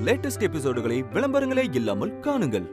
Latest எபிசோடுகளை விளம்பரங்களே இல்லாமல் காணுங்கள்.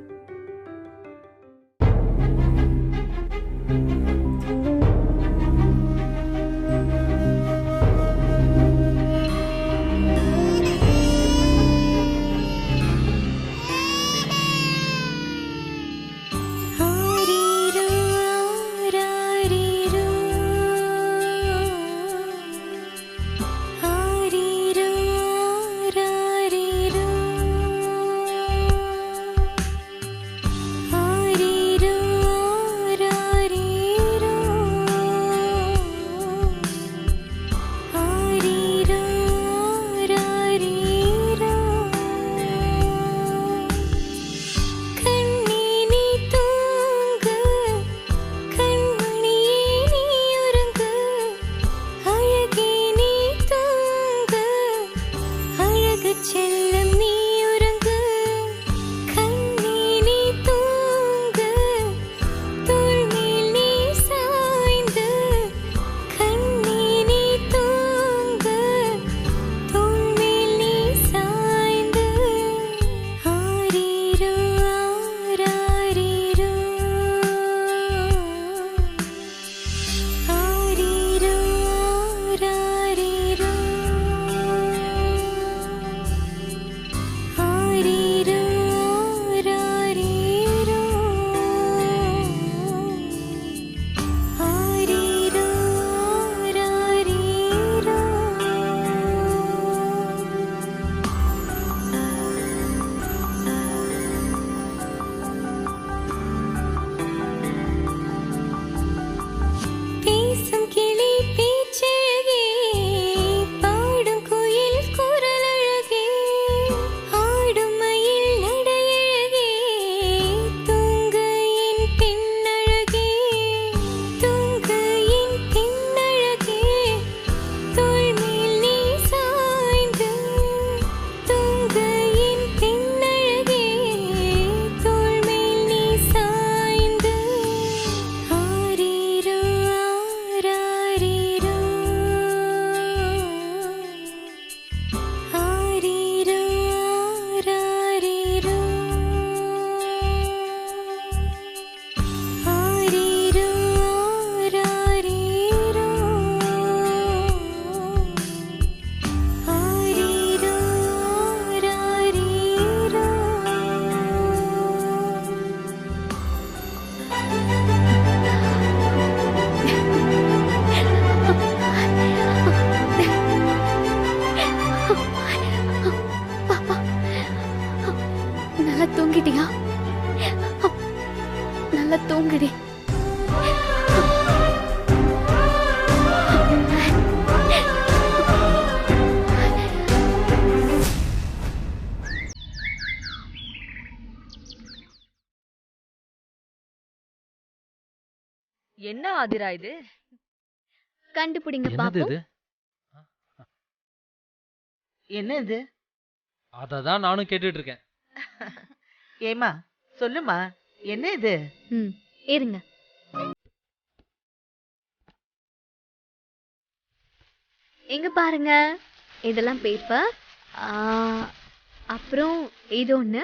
தூங்கிட்டியா? நல்லா தூங்குடி. என்ன ஆதிரா இது? கண்டுபிடிங்க பாப்போம். என்ன இது? அததான் நானும் கேட்டுட்டு இருக்கேன். ஏமா சொல்லுமா, என்ன இது? இருங்க. எங்க பாருங்க, இதெல்லாம் பேப்பர். அப்புறம் இது ஒண்ணு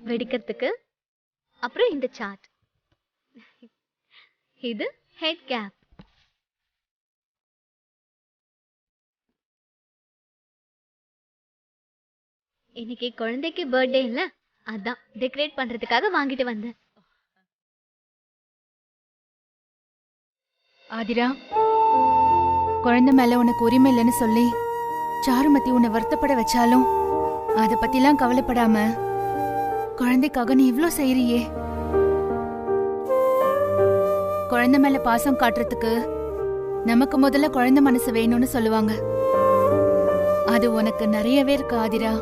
வெடிக்கிறதுக்கு. அப்புறம் இந்த சார்ட். இது ஹெட் கேப். இன்னைக்கு குழந்தைக்கு பர்த்டே இல்ல, அதான் டெக்கரேட் பண்றதுக்காக வாங்கிட்டு வந்தேன். ஆதிரா, குழந்தை மேல உனக்கு உரிமை இல்லைன்னு சொல்லி சாருமதி உன்னை வருத்தப்பட வச்சாலும் அதை பத்திலாம் கவலைப்படாம குழந்தைக்காக நீ இவ்ளோ செய்யறியே. குழந்தை மேல பாசம் காட்டுறதுக்கு நமக்கு முதல்ல குழந்தை மனசு வேணும்னு சொல்லுவாங்க. அது உனக்கு நிறையவே இருக்கு ஆதிரா.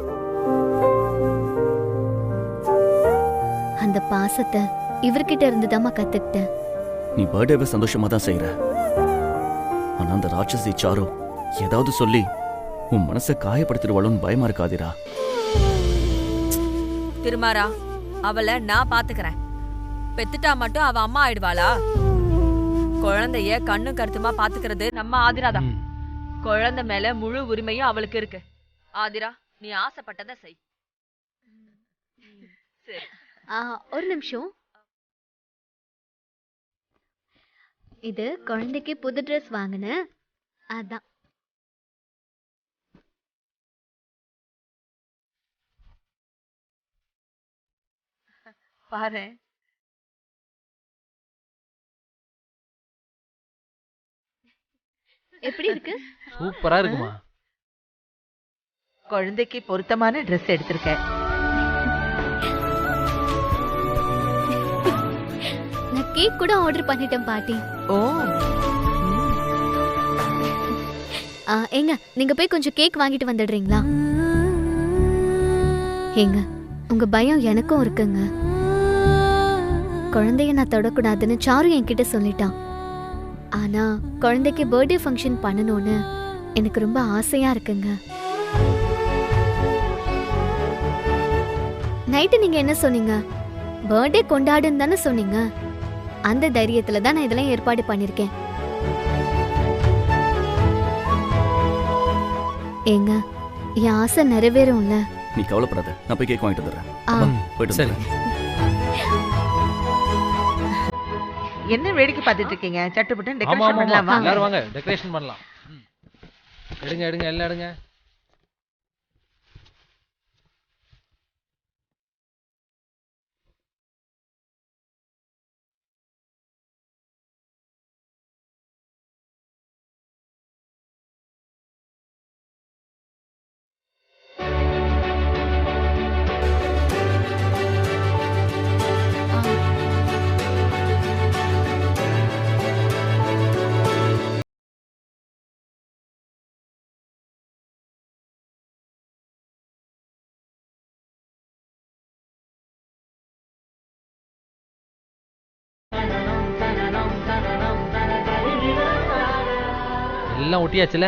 அந்த பாசத்தை இவர்கிட்ட இருந்துதாமா கத்துக்கிட்டேன். நீ பர்த்டேவை சந்தோஷமா தான் செய்யற. ஆனா அந்த ராட்சசி சாரு ஏதாவது சொல்லி உன் மனசை காயப்படுத்திடுவாளோன்னு பயமா இருக்காதிரா. திருமாரா, அவளை நான் பாத்துக்கிறேன். பெத்துட்டா மட்டும் அவ அம்மா ஆயிடுவாளா? குழந்தைய கண்ணும் கருத்துமா பாத்துக்கிறது நம்ம ஆதிராதான். குழந்தை மேல முழு உரிமையும் அவளுக்கு இருக்கு. ஆதிரா, நீ ஆசைப்பட்டதை செய். சரி. ஒரு நிமிஷம். இது குழந்தைக்கு புது ட்ரெஸ் வாங்கினேன், அதான். பாரு. எப்படி இருக்கு? சூப்பரா இருக்குமா? குழந்தைக்கு பொருத்தமான ட்ரெஸ் எடுத்திருக்கேன். நான் கேக் கூட ஆர்டர் பண்ணிட்டேன் பாட்டி. ஓ. ஏங்க, நீங்க போய் கொஞ்சம் கேக் வாங்கிட்டு வந்துடுறீங்களா? ஏங்க, உங்க பயம் எனக்கும் இருக்குங்க. குழந்தைய நான் தொடக்கூடாதுன்னு சாரு என்கிட்ட சொல்லிட்டான். ஆனா குழந்தைக்கு பர்த்டே ஃபங்க்ஷன் பண்ணணும்னு எனக்கு ரொம்ப ஆசையா இருக்குங்க. நைட்டு நீங்க என்ன சொன்னீங்க? பர்த்டே கொண்டாடுன்னு தானே சொன்னீங்க. அந்த தைரியத்துல தான் நான் இதெல்லாம் ஏற்பாடு பண்ணிருக்கேன். ஏங்க, என் ஆசை நிறைவேறும்ல. நீ கவலைப்படாத, நான் போய் கேக் வாங்கிட்டு வந்துடுறேன். போயிட்டு சரி. என்ன வேடிக்கை பார்த்துட்டு இருக்கீங்க? சட்டுப்பட்டு ஆமா டெக்கரேஷன் ஆமா பண்ணலாமா? எல்லாரும் வாங்க, டெக்கரேஷன் பண்ணலாம். எடுங்க எடுங்க எல்லாம் எடுங்க. எல்லாம் ஒட்டியாச்சுல?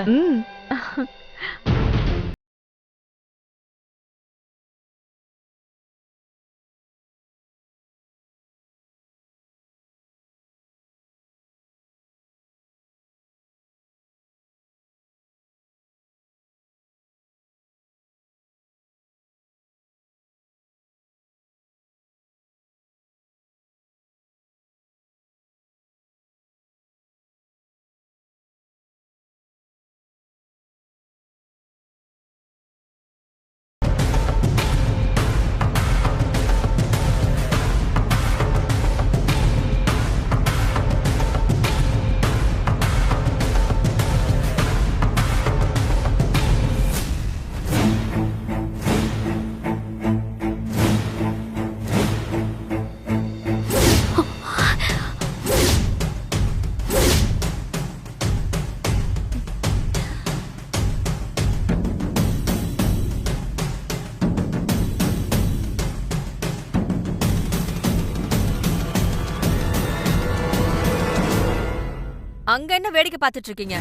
அங்க என்ன வேடிக்கை பார்த்துட்டு இருக்கீங்க?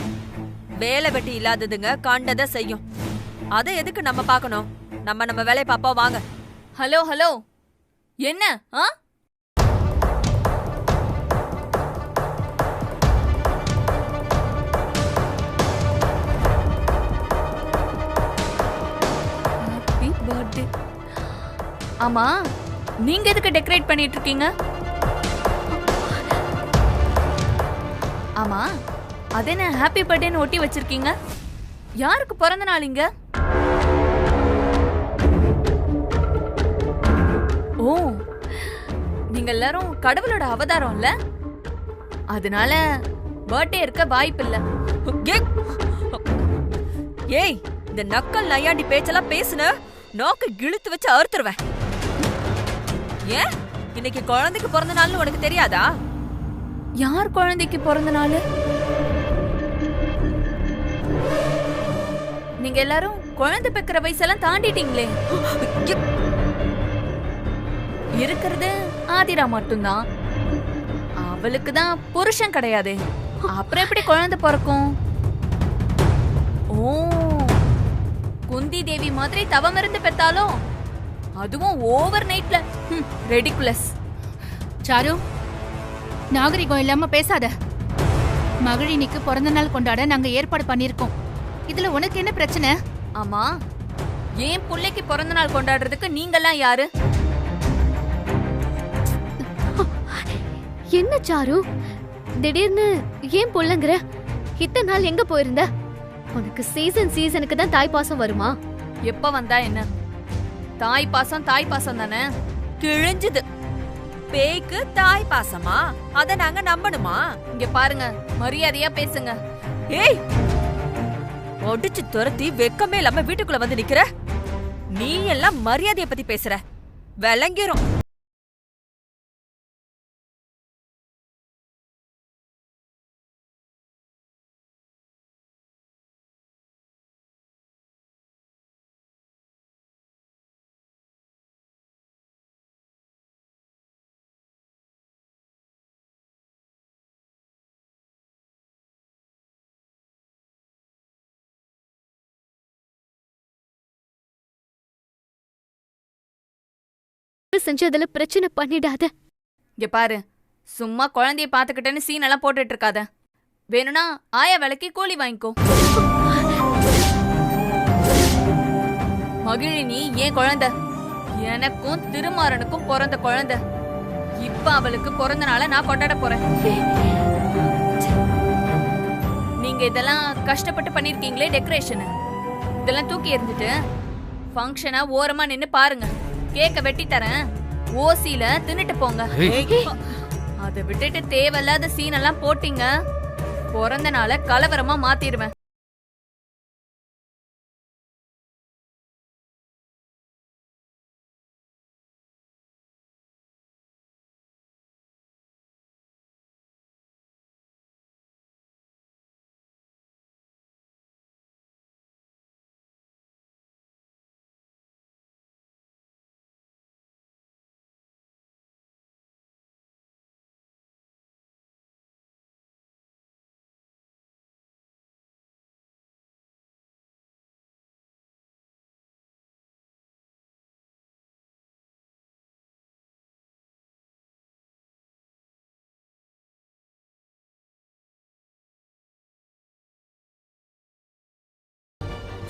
வேலை வெட்டி இல்லாததுங்க கண்டதை செய்யும். அதை எதுக்கு நம்ம பார்க்கணும்? நம்ம வேலையை பாப்போம் வாங்க. ஹலோ ஹலோ, என்ன ஹாப்பி பர்த்டே. ஆமா, நீங்க எதுக்கு டெக்கரேட் பண்ணிட்டு இருக்கீங்க? ஆமா, அதென்ன ஹாப்பி பர்த்டேன்னு ஒட்டி வச்சிருக்கீங்க? யாருக்கு பிறந்த நாள் இங்க? ஓ, நீங்க எல்லாரும் கடவுளோட அவதாரம்ல, அதனால பர்த்டே இருக்க வாய்ப்பில்ல. ஏய், இந்த நக்கல் நையாண்டி பேச்செல்லாம் பேசுன நோக்க இழுத்து வச்சு அறுத்துருவேன். ஏன் இன்னைக்கு குழந்தைக்கு பிறந்த நாள்னு உனக்கு தெரியாதா? யார் குழந்தைக்கு பிறந்த நாள்? நீங்க எல்லாரும் குழந்தை பெக்கிற வயசெல்லாம் தாண்டிட்டீங்களே. இருக்கிறது ஆதிரா மட்டும்தான். அவளுக்கு தான் புருஷன் கிடையாது. அப்புறம் எப்படி குழந்தை பிறக்கும்? ஓ, குந்தி தேவி மாதிரி தவம் இருந்து பெத்தாலும், அதுவும் ஓவர் நைட்ல. ரெடிகுலஸ். சாரு, நாகரிகம் இல்லாம பேசாத. மகளினிக்கு பிறந்த நாள் கொண்டாட நாங்க ஏற்பாடு பண்ணிருக்கோம். இதுல உனக்கு என்ன பிரச்சனை? ஆமா, ஏன் புள்ளைக்கு பிறந்த நாள் கொண்டாடுறதுக்கு நீங்கெல்லாம் யாரு? என்ன சாரு திடீர்னு ஏன் பொல்லங்கிற? இத்தனை நாள் எங்க போயிருந்த? உனக்கு சீசனுக்கு தான் தாய் பாசம் வருமா? எப்ப வந்தா என்ன? தாய் பாசம் தானே. கிழிஞ்சுது. பேய்க்கு தாய் பாசமா? அத நாங்க நம்பணுமா? இங்க பாருங்க, மரியாதையா பேசுங்க. ஏய், ஒடிச்சு துரத்தி வெக்கமே இல்லாம வீட்டுக்குள்ள வந்து நிக்கிற. நீ எல்லாம் மரியாதைய பத்தி பேசுற. விளங்கிரும். செஞ்சதுல பிரச்சனை பண்ணிடாத. இங்க பாரு, சும்மா குழந்தைய பாத்துக்கிட்டேன்னு சீன் எல்லாம் போட்டுட்டு இருக்காத. வேணும்னா ஆயா வேலைக்கு கூலி வாங்கிக்கோ. மகிழினி ஏன் குழந்தை, எனக்கும் திருமாறனுக்கும் பிறந்த குழந்தை. இப்ப அவளுக்கு பிறந்த நாள நான் கொண்டாட போறேன். நீங்க இதெல்லாம் கஷ்டப்பட்டு பண்ணிருக்கீங்களே டெக்கரேஷன், இதெல்லாம் தூக்கி எறிஞ்சிட்டு ஃபங்க்ஷனை ஓரமா நின்னு பாருங்க. கேக்க வெட்டி தரேன், ஓசில தின்னுட்டு போங்க. அதை விட்டுட்டு தேவையில்லாத சீன் எல்லாம் போட்டீங்க, பிறந்த நாள கலவரமா மாத்திடுவேன்.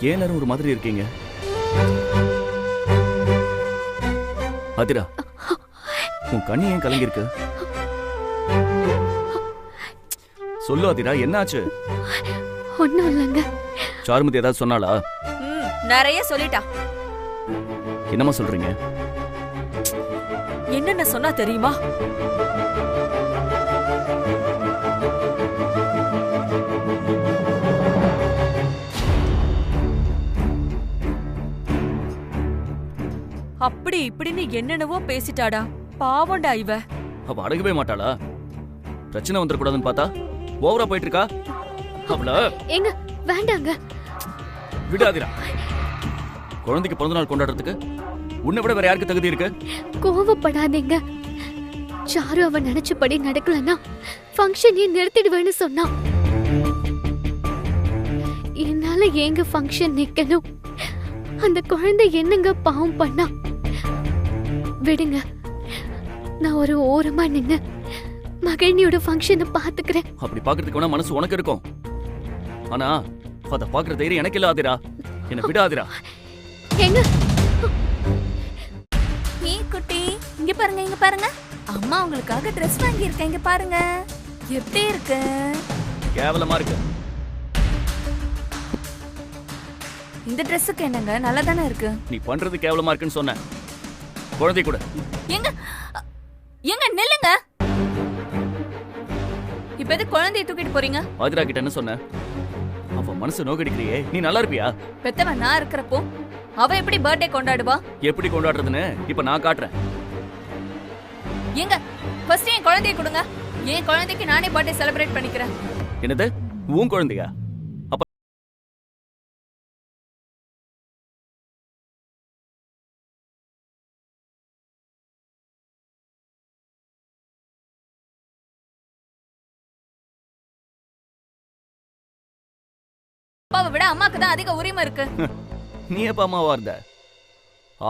ஏன் எல்லாரும் ஒரு மாதிரி இருக்கீங்க? அதிரா, உன் கண்ணு ஏன் கலங்கி இருக்கு? சொல்லு அதிரா, என்னாச்சு? ஒண்ணும் இல்லைங்க. சாருமதி ஏதாவது சொன்னாளா? நிறைய சொல்லிட்டா. என்னமா சொல்றீங்க? என்னென்ன சொன்னா தெரியுமா? அப்படி இப்படின்னு என்னென்னவோ பேசிட்டாடா. பாவண்டா இவ. அவ அடங்கவே மாட்டாளா? பிரச்சனை வந்துடக்கூடாதுன்னு பார்த்தா ஓவரா போயிட்டு இருக்கா. அவள எங்க வேண்டாங்க, விடாதிரா. குழந்தைக்கு பிறந்த நாள் கொண்டாடுறதுக்கு உன்னை விட வேற யாருக்கு தகுதி இருக்கு? கோவப்படாதீங்க. சாரு அவ நினைச்சபடி நடக்கலன்னா ஃபங்க்ஷனே நிறுத்திடுவேன்னு சொன்னா. என்னால எங்க ஃபங்க்ஷன் நிக்கணும்? அந்த குழந்தை என்னங்க பாவம் பண்ணா? விடுங்க, நான் ஒரு ஓரமா நின்னு மகிழ்ச்சியோட ஃபங்க்ஷனை பாத்துக்கிறேன். அப்படி பாக்குறதுக்கு வேணா மனசு உனக்கு இருக்கும், ஆனா அத பாக்குற தைரியம் எனக்கு இல்ல. ஆதிரா, என்ன விடாதிரா. எங்க நீ குட்டி, இங்க பாருங்க, இங்க பாருங்க. அம்மா உங்களுக்காக Dress வாங்கி இருக்கேன், இங்க பாருங்க. எப்படி இருக்கு? கேவலமா இருக்கு. இந்த Dressக்கு என்னங்க, நல்லா தானே இருக்கு. நீ பண்றது கேவலமா இருக்குன்னு சொன்ன. குழந்தை கூட எங்க எங்க நில்லுங்க. இப்ப எது குழந்தையை தூக்கிட்டு போறீங்க? ஆதிரா கிட்ட என்ன சொன்ன? அவ மனசு நோக்கடிக்கிறியே, நீ நல்லா இருப்பியா? பெத்தவன் நான் இருக்கிறப்போ அவ எப்படி பர்த்டே கொண்டாடுவா? எப்படி கொண்டாடுறதுன்னு இப்ப நான் காட்டுறேன். எங்க ஃபர்ஸ்ட் என் குழந்தையை கொடுங்க. என் குழந்தைக்கு நானே பர்த்டே செலிப்ரேட் பண்ணிக்கிறேன். என்னது, உன் குழந்தையா? அப்ப அப்பாவை விட அம்மாக்கு தான் அதிக உரிமை இருக்கு. நீ எப்ப அம்மாவா இருந்த?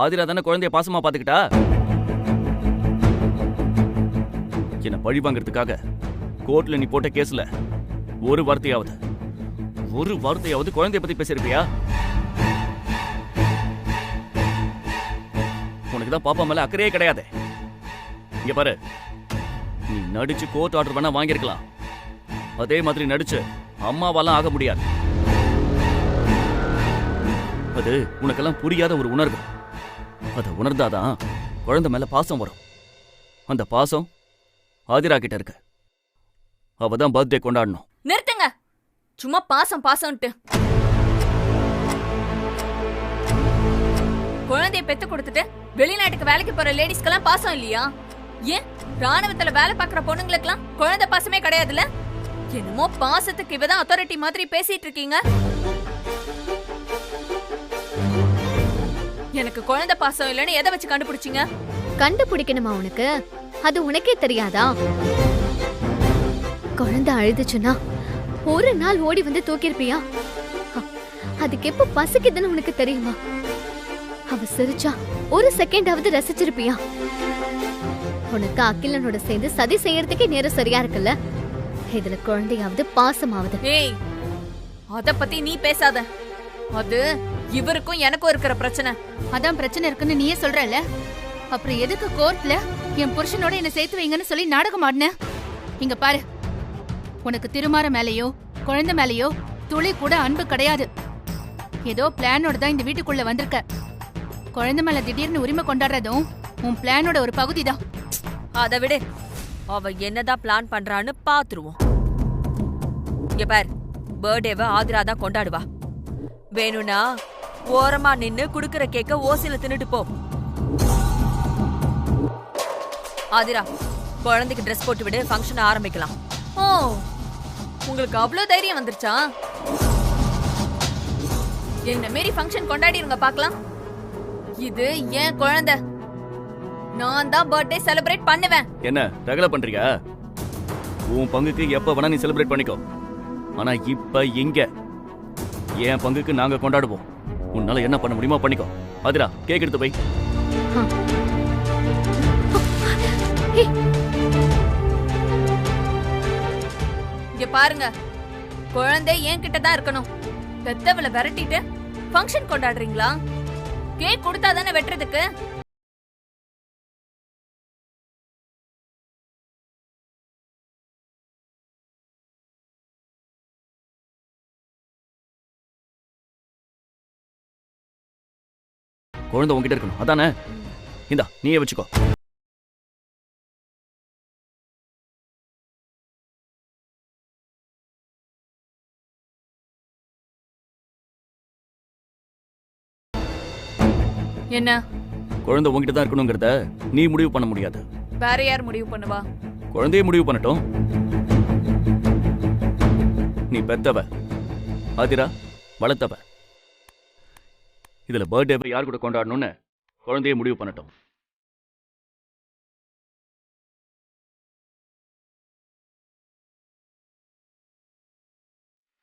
ஆதிரா தானே குழந்தைய பாசமா பாத்துக்கிட்டா. என்ன பழி வாங்கறதுக்காக கோர்ட்ல நீ போட்ட கேஸ்ல ஒரு வார்த்தையாவது குழந்தைய பத்தி பேசிருப்பியா? உனக்குதான் பாப்பா மேல அக்கறையே கிடையாது. இங்க பாரு, நீ நடிச்சு கோர்ட் ஆர்டர் வேணா வாங்கியிருக்கலாம். அதே மாதிரி நடிச்சு அம்மாவாலாம் ஆக முடியாது. அது உனக்கெல்லாம் புரியாத ஒரு உணர்வு. அதை உணர்ந்தாதான் குழந்தை மேல பாசம் வரும். அந்த பாசம் ஆதிரா கிட்ட இருக்கு. அவ தான் பர்த்டே கொண்டாடணும். நிறுத்துங்க. சும்மா பாசம் பாசம்ட்டு. குழந்தைய பெத்து கொடுத்துட்டு வெளிநாட்டுக்கு வேலைக்கு போற லேடிஸ்க்கெல்லாம் பாசம் இல்லையா? ஏன் ராணுவத்துல வேலை பார்க்கற பொண்ணுங்களுக்கெல்லாம் குழந்தை பாசமே கிடையாதுல்ல? என்னமோ பாசத்துக்கு இவதான் அத்தாரிட்டி மாதிரி பேசிட்டு இருக்கீங்க. எனக்கு குழந்தை பாசம் இல்லைன்னு எதை வச்சு கண்டுபிடிச்சீங்க? கண்டுபிடிக்கணுமா உனக்கு? அது உனக்கே தெரியாதா? குழந்தை அழுதுச்சுன்னா ஒரு நாள் ஓடி வந்து தூக்கிருப்பியா? அதுக்கு எப்ப பசிக்குதுன்னு உனக்கு தெரியுமா? அவ சிரிச்சா ஒரு செகண்டாவது ரசிச்சிருப்பியா? உனக்கு அகிலனோட சேர்ந்து சதி செய்யறதுக்கே நேரம் சரியா இருக்குல்ல. இதுல குழந்தையாவது பாசமாவது. ஏய், அத பத்தி நீ பேசாத. அது இவருக்கும் எனக்கும் இருக்கிற பிரச்சனை. அதான் பிரச்சனை இருக்குன்னு நீயே சொல்றல. அப்புறம் எதுக்கு கோர்ட்ல என் புருஷனோட என்ன சேர்த்து வைங்கன்னு சொல்லி நாடகம் ஆடின? இங்க பாரு, உனக்கு திருமாற மேலேயோ குழந்தை மேலேயோ துளி கூட அன்பு கிடையாது. ஏதோ பிளானோட தான் இந்த வீட்டுக்குள்ள வந்திருக்க. குழந்தை மேல திடீர்னு உரிமை கொண்டாடுறதும் உன் பிளானோட ஒரு பகுதி தான். அதை விடு, அவ என்னதான் பிளான் பண்றான்னு பாத்துருவோம். இங்க பார், பர்த்டேவை ஆதிரா தான் கொண்டாடுவா. வேணும்னா ஓரமா நின்னு குடுக்கற கேக்க ஓசில தின்னுட்டு போ. ஆதிரா, குழந்தைக்கு ட்ரெஸ் போட்டு விடு, ஃபங்க்ஷன் ஆரம்பிக்கலாம். ஓ, உங்களுக்கு அவ்வளவு தைரியம் வந்துருச்சா? என்ன மாரி ஃபங்க்ஷன் கொண்டாடிருங்க பார்க்கலாம். இது ஏன் குழந்தை, நான் தான் பர்த்டே செலிப்ரேட் பண்ணுவேன். என்ன ரகல பண்றியா? உன் பங்குக்கு எப்ப வேணா நீ செலிப்ரேட் பண்ணிக்கோ. ஆனா இப்ப இங்க என் பங்குக்கு நாங்க கொண்டாடுவோம். உன்னால என்ன பண்ண முடியுமோ பண்ணிக்கோ. ஆதிரா, கேக் எடுத்து போய். இங்க பாருங்க, குழந்தை என் கிட்ட தான் இருக்கணும். பெத்தவளை விரட்டிட்டு ஃபங்க்ஷன் கொண்டாடுறீங்களா? கேக் கொடுத்தா தானே வெட்டுறதுக்கு. குழந்தை உன்கிட்ட இருக்கணும் அதானே? இந்தா நீயே வச்சுக்கோ. என்ன? குழந்தை உன்கிட்ட தான் இருக்கணுங்கிறத நீ முடிவு பண்ண முடியாது. வேற யார் முடிவு பண்ணுவா? குழந்தைய முடிவு பண்ணட்டும். நீ பெத்தவ, ஆதிரா வளர்த்தவ. இதுல பர்த்டேவை யார் கூட கொண்டாடணும்னு குழந்தைய முடிவு பண்ணட்டும்.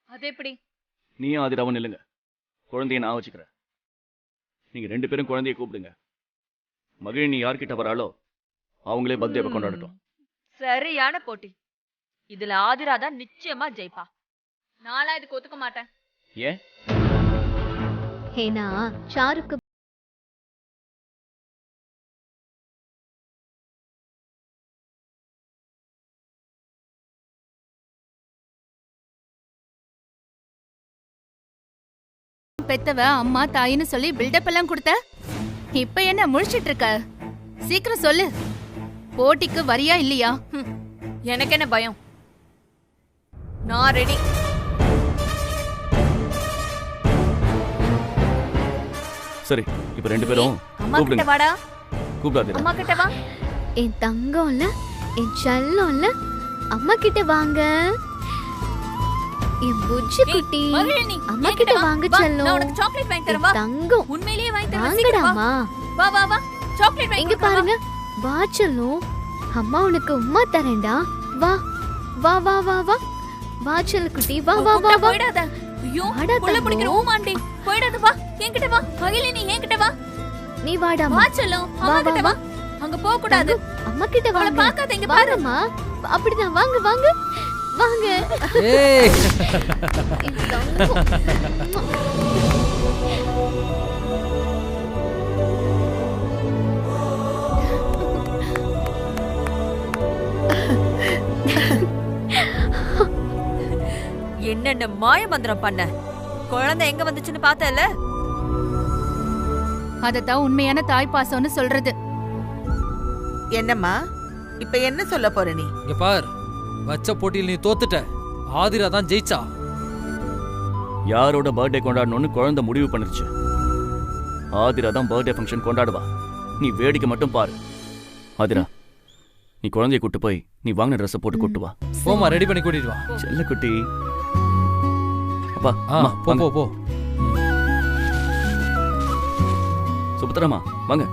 அது எப்படி? நீயும் ஆதிராவும் நில்லுங்க. குழந்தைய நான் வச்சுக்கிறேன். நீங்க 2 பேரும் குழந்தைய கூப்பிடுங்க. மகிழினி யார்கிட்ட வராளோ அவங்களே பர்த்டேவை கொண்டாடட்டும். சரியான போட்டி. இதுல ஆதிரா தான் நிச்சயமா ஜெயிப்பா. நாளா இதுக்கு ஒத்துக்க மாட்டேன். ஏன்? ஏன்னா சாருக்கு பெத்தவ அம்மா தாயின்னு சொல்லி பில்டப் எல்லாம் கொடுத்த. இப்ப என்ன முழிச்சிட்டு இருக்க? சீக்கிரம் சொல்லு, போட்டிக்கு வரியா இல்லையா? எனக்கு என்ன பயம்? நான் ரெடி. சரி, இப்ப 2 பேரும் அம்மா கிட்ட வாடா. கூப்பிடாதீங்க. அம்மா கிட்ட வா. என் தங்கம்ல, என் செல்லம்ல, அம்மா கிட்ட வாங்க. என் புஜ்ஜி குட்டி, மகிழினி, அம்மா கிட்ட வாங்க செல்லம். நான் உனக்கு சாக்லேட் வாங்கி தரேன் வா. தங்கம், உண்மையிலேயே வாங்கி தரேன். வாங்கடாமா. வா வா வா, சாக்லேட் வாங்கி இங்க பாருங்க. வா செல்லம், அம்மா உனக்கு உம்மா தரேன்டா. வா வா வா வா வா வா செல்ல குட்டி, வா வா வா வா. போய்டாத. ஐயோ, வாடா புள்ள தங்கம். பிடிக்கிற ஊமாண்டி. போய்டாத, வா என்கிட்ட வா. மகிழினி என்கிட்ட வா. நீ வாடாமா. வா செல்லம், அம்மா கிட்ட வா. அங்க போக கூடாது. அம்மா கிட்ட அவளை வாங்க. பார்க்காத, இங்க பாரு. வாங்கம்மா. அப்படிதான் வாங்க வாங்க வாங்க. ஏய் என் தங்கம். என்னென்ன மாய மந்திரம் பண்ண குழந்தை எங்க வந்துச்சுன்னு பார்த்தல. அதத்தான் உண்மையான தாய் பாசம்னு சொல்றது. என்னம்மா இப்ப என்ன சொல்ல போற நீ? இங்க பார், வச்ச போட்டியில் நீ தோத்துட்ட. ஆதிரா தான் ஜெயிச்சா. யாரோட பர்த்டே கொண்டாடணும்னு குழந்தை முடிவு பண்ணிருச்சு. ஆதிரா தான் பர்த்டே ஃபங்க்ஷன் கொண்டாடுவா. நீ வேடிக்கை மட்டும் பாரு. ஆதிரா, நீ குழந்தைய கூட்டு போய் நீ வாங்கின ட்ரெஸ்ஸை போட்டு கூட்டு வா. போமா, ரெடி பண்ணி கூட்டிட்டு வா. செல்ல குட்டி. அப்பா, ஆ, அம்மா, போ வாங்க. போ போ. சுபத்திரமா வாங்க.